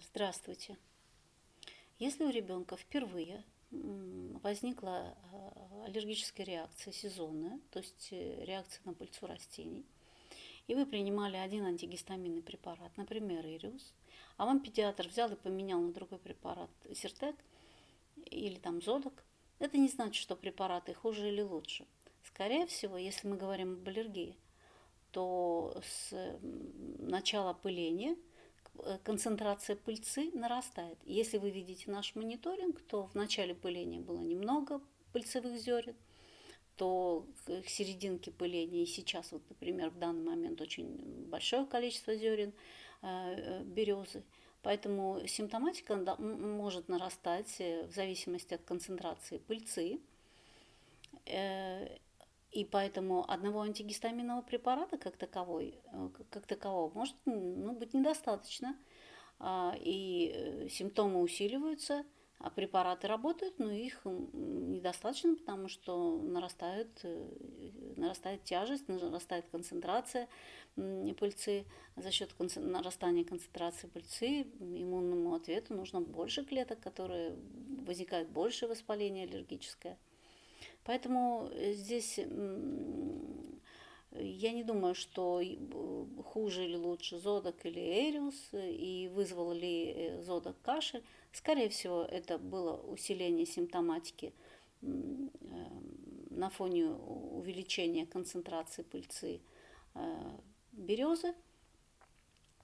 Здравствуйте. Если у ребенка впервые возникла аллергическая реакция сезонная, то есть реакция на пыльцу растений, и вы принимали один антигистаминный препарат, например, Ириус, а вам педиатр взял и поменял на другой препарат Сиртек или там Зодок, это не значит, что препараты хуже или лучше. Скорее всего, если мы говорим об аллергии, то с начала пыления концентрация пыльцы нарастает. Если вы видите наш мониторинг, то в начале пыления было немного пыльцевых зерен, то к серединке пыления и сейчас, вот, например, в данный момент очень большое количество зерен березы. Поэтому симптоматика может нарастать в зависимости от концентрации пыльцы. И поэтому одного антигистаминного препарата как такового может быть недостаточно. И симптомы усиливаются, а препараты работают, но их недостаточно, потому что нарастает тяжесть, нарастает концентрация пыльцы. За счет нарастания концентрации пыльцы иммунному ответу нужно больше клеток, которые возникает больше воспаление аллергическое. Поэтому здесь я не думаю, что хуже или лучше Зодок или Эриус, и вызвал ли Зодок кашель. Скорее всего, это было усиление симптоматики на фоне увеличения концентрации пыльцы березы.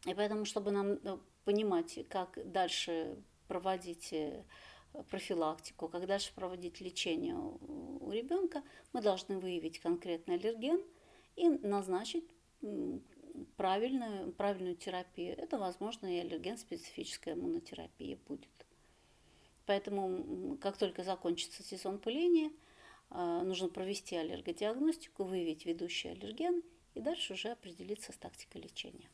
И поэтому, чтобы нам понимать, как дальше проводить профилактику, как дальше проводить лечение у ребенка, мы должны выявить конкретный аллерген и назначить правильную терапию. Это, возможно, и аллерген-специфическая иммунотерапия будет. Поэтому, как только закончится сезон пыления, нужно провести аллергодиагностику, выявить ведущий аллерген и дальше уже определиться с тактикой лечения.